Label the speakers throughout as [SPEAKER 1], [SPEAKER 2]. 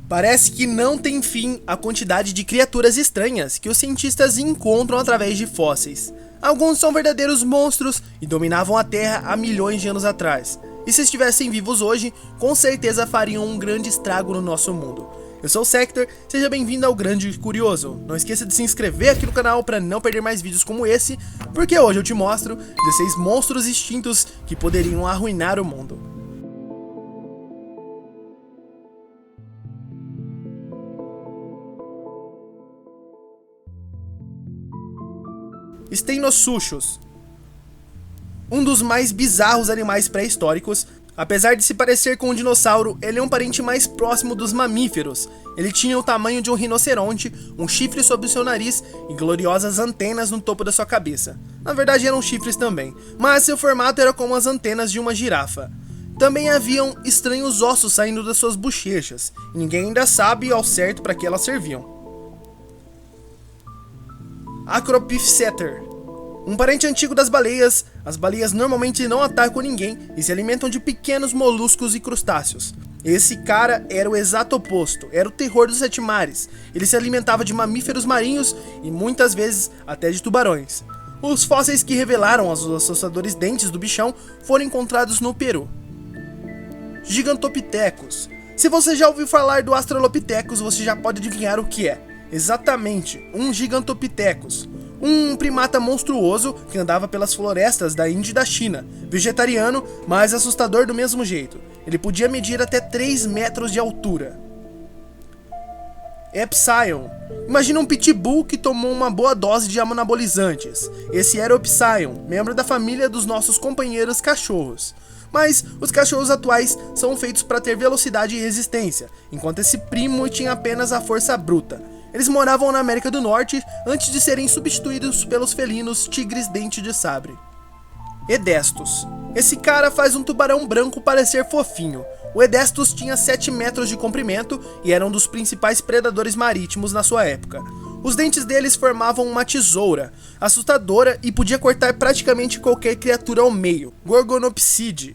[SPEAKER 1] Parece que não tem fim a quantidade de criaturas estranhas que os cientistas encontram através de fósseis. Alguns são verdadeiros monstros e dominavam a Terra há milhões de anos atrás. E se estivessem vivos hoje, com certeza fariam um grande estrago no nosso mundo. Eu sou o Sector, seja bem-vindo ao Grande Curioso. Não esqueça de se inscrever aqui no canal para não perder mais vídeos como esse, porque hoje eu te mostro 16 monstros extintos que poderiam arruinar o mundo. Steinosuchus, um dos mais bizarros animais pré-históricos. Apesar de se parecer com um dinossauro, ele é um parente mais próximo dos mamíferos. Ele tinha o tamanho de um rinoceronte, um chifre sob o seu nariz e gloriosas antenas no topo da sua cabeça. Na verdade eram chifres também, mas seu formato era como as antenas de uma girafa. Também haviam estranhos ossos saindo das suas bochechas, e ninguém ainda sabe ao certo para que elas serviam. Acrophyseter, um parente antigo das baleias. As baleias normalmente não atacam ninguém e se alimentam de pequenos moluscos e crustáceos. Esse cara era o exato oposto, era o terror dos sete mares. Ele se alimentava de mamíferos marinhos e muitas vezes até de tubarões. Os fósseis que revelaram os assustadores dentes do bichão foram encontrados no Peru. Gigantopithecus. Se você já ouviu falar do Australopithecus, você já pode adivinhar o que é. Exatamente, um Gigantopithecus, um primata monstruoso que andava pelas florestas da Índia e da China, vegetariano, mas assustador do mesmo jeito. Ele podia medir até 3 metros de altura. Epsilon. Imagina um pitbull que tomou uma boa dose de anabolizantes. Esse era o Epsilon, membro da família dos nossos companheiros cachorros. Mas os cachorros atuais são feitos para ter velocidade e resistência, enquanto esse primo tinha apenas a força bruta. Eles moravam na América do Norte antes de serem substituídos pelos felinos tigres dente de sabre. Edestos. Esse cara faz um tubarão branco parecer fofinho. O Edestos tinha 7 metros de comprimento e era um dos principais predadores marítimos na sua época. Os dentes deles formavam uma tesoura assustadora e podia cortar praticamente qualquer criatura ao meio. Gorgonopside.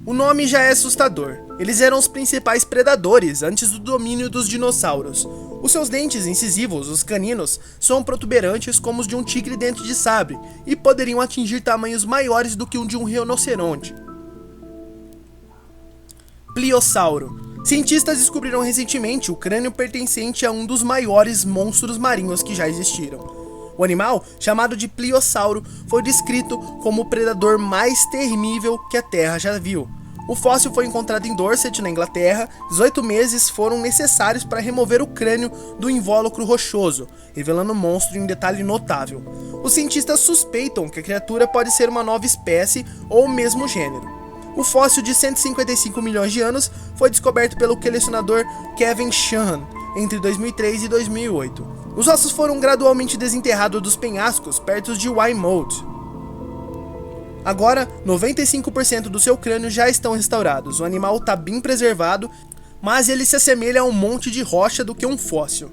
[SPEAKER 1] O nome já é assustador. Eles eram os principais predadores antes do domínio dos dinossauros. Os seus dentes incisivos, os caninos, são protuberantes como os de um tigre dente de sabre e poderiam atingir tamanhos maiores do que o de um rinoceronte. Pliossauro. Cientistas descobriram recentemente o crânio pertencente a um dos maiores monstros marinhos que já existiram. O animal, chamado de Pliossauro, foi descrito como o predador mais temível que a Terra já viu. O fóssil foi encontrado em Dorset, na Inglaterra. 18 meses foram necessários para remover o crânio do invólucro rochoso, revelando o monstro em um detalhe notável. Os cientistas suspeitam que a criatura pode ser uma nova espécie ou o mesmo gênero. O fóssil de 155 milhões de anos foi descoberto pelo colecionador Kevin Sheehan entre 2003 e 2008. Os ossos foram gradualmente desenterrados dos penhascos perto de Weymouth. Agora, 95% do seu crânio já estão restaurados. O animal está bem preservado, mas ele se assemelha a um monte de rocha do que um fóssil.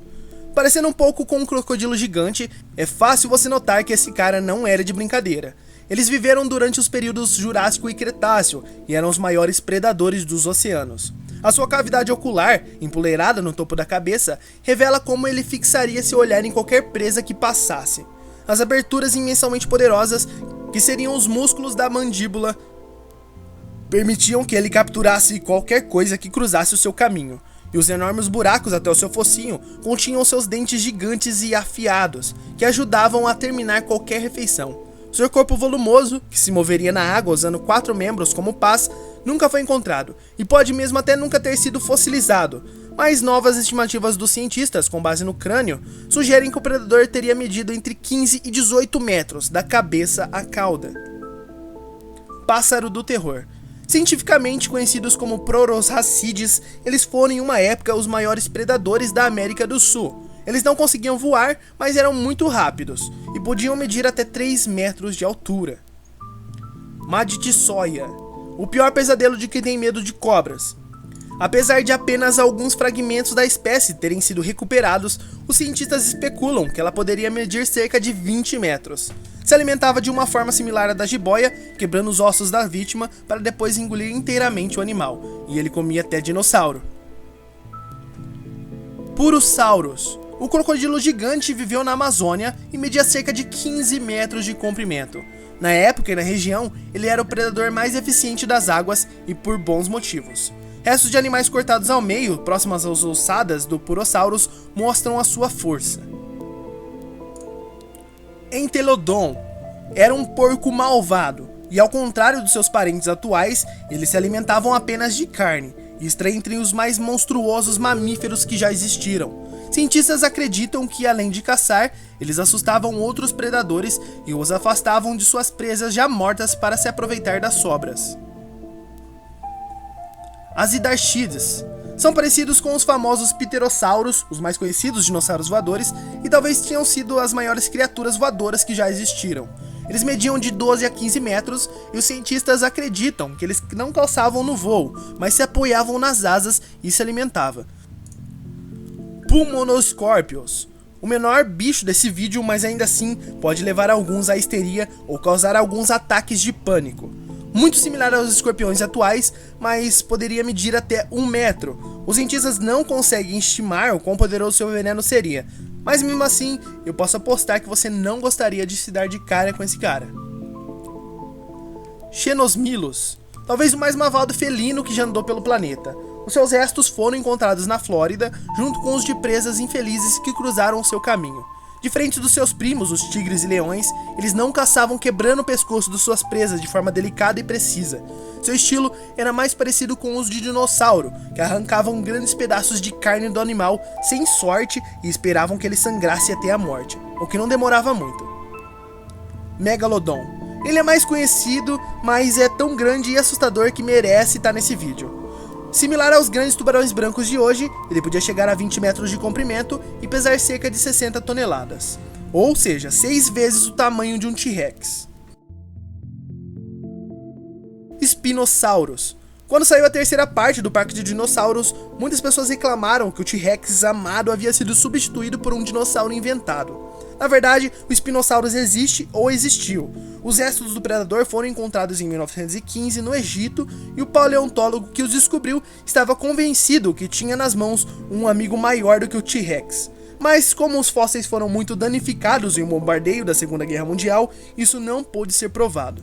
[SPEAKER 1] Parecendo um pouco com um crocodilo gigante, é fácil você notar que esse cara não era de brincadeira. Eles viveram durante os períodos Jurássico e Cretáceo e eram os maiores predadores dos oceanos. A sua cavidade ocular, empoleirada no topo da cabeça, revela como ele fixaria seu olhar em qualquer presa que passasse. As aberturas imensamente poderosas, que seriam os músculos da mandíbula, permitiam que ele capturasse qualquer coisa que cruzasse o seu caminho. E os enormes buracos até o seu focinho continham seus dentes gigantes e afiados, que ajudavam a terminar qualquer refeição. Seu corpo volumoso, que se moveria na água usando 4 membros como pás, nunca foi encontrado, e pode mesmo até nunca ter sido fossilizado, mas novas estimativas dos cientistas, com base no crânio, sugerem que o predador teria medido entre 15 e 18 metros, da cabeça à cauda. Pássaro do terror. Cientificamente conhecidos como Proroshacides, eles foram em uma época os maiores predadores da América do Sul. Eles não conseguiam voar, mas eram muito rápidos, e podiam medir até 3 metros de altura. Maditsoia, o pior pesadelo de quem tem medo de cobras. Apesar de apenas alguns fragmentos da espécie terem sido recuperados, os cientistas especulam que ela poderia medir cerca de 20 metros. Se alimentava de uma forma similar à da jiboia, quebrando os ossos da vítima para depois engolir inteiramente o animal, e ele comia até dinossauro. Purosaurus. O crocodilo gigante viveu na Amazônia e media cerca de 15 metros de comprimento. Na época e na região, ele era o predador mais eficiente das águas e por bons motivos. Restos de animais cortados ao meio, próximas às ossadas do Purosaurus, mostram a sua força. Entelodon era um porco malvado, e ao contrário dos seus parentes atuais, eles se alimentavam apenas de carne, e está entre os mais monstruosos mamíferos que já existiram. Cientistas acreditam que, além de caçar, eles assustavam outros predadores e os afastavam de suas presas já mortas para se aproveitar das sobras. As Hidarchides são parecidos com os famosos pterossauros, os mais conhecidos dinossauros voadores, e talvez tenham sido as maiores criaturas voadoras que já existiram. Eles mediam de 12 a 15 metros e os cientistas acreditam que eles não calçavam no voo, mas se apoiavam nas asas e se alimentavam. Pulmonoscorpios. O menor bicho desse vídeo, mas ainda assim pode levar alguns à histeria ou causar alguns ataques de pânico. Muito similar aos escorpiões atuais, mas poderia medir até 1 metro. Os cientistas não conseguem estimar o quão poderoso seu veneno seria, mas mesmo assim eu posso apostar que você não gostaria de se dar de cara com esse cara. Xenosmilos. Talvez o mais malvado felino que já andou pelo planeta. Os seus restos foram encontrados na Flórida, junto com os de presas infelizes que cruzaram o seu caminho. Diferente dos seus primos, os tigres e leões, eles não caçavam quebrando o pescoço de suas presas de forma delicada e precisa. Seu estilo era mais parecido com os de dinossauro, que arrancavam grandes pedaços de carne do animal sem sorte e esperavam que ele sangrasse até a morte, o que não demorava muito. Megalodon. Ele é mais conhecido, mas é tão grande e assustador que merece estar nesse vídeo. Similar aos grandes tubarões brancos de hoje, ele podia chegar a 20 metros de comprimento e pesar cerca de 60 toneladas. Ou seja, 6 vezes o tamanho de um T-Rex. Spinosaurus. Quando saiu a terceira parte do Parque de Dinossauros, muitas pessoas reclamaram que o T-Rex amado havia sido substituído por um dinossauro inventado. Na verdade, o Spinosaurus existe ou existiu. Os restos do predador foram encontrados em 1915 no Egito e o paleontólogo que os descobriu estava convencido que tinha nas mãos um amigo maior do que o T-Rex. Mas como os fósseis foram muito danificados em um bombardeio da Segunda Guerra Mundial, isso não pôde ser provado.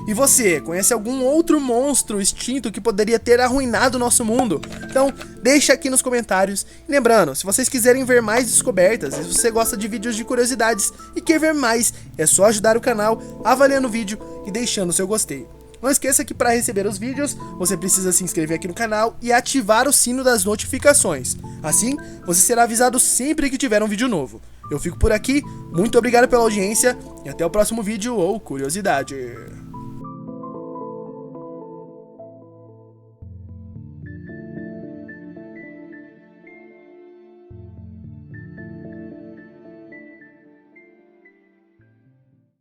[SPEAKER 1] E você, conhece algum outro monstro extinto que poderia ter arruinado o nosso mundo? Então, deixa aqui nos comentários. E lembrando, se vocês quiserem ver mais descobertas, e se você gosta de vídeos de curiosidades e quer ver mais, é só ajudar o canal avaliando o vídeo e deixando o seu gostei. Não esqueça que para receber os vídeos, você precisa se inscrever aqui no canal e ativar o sino das notificações. Assim, você será avisado sempre que tiver um vídeo novo. Eu fico por aqui, muito obrigado pela audiência e até o próximo vídeo ou curiosidade.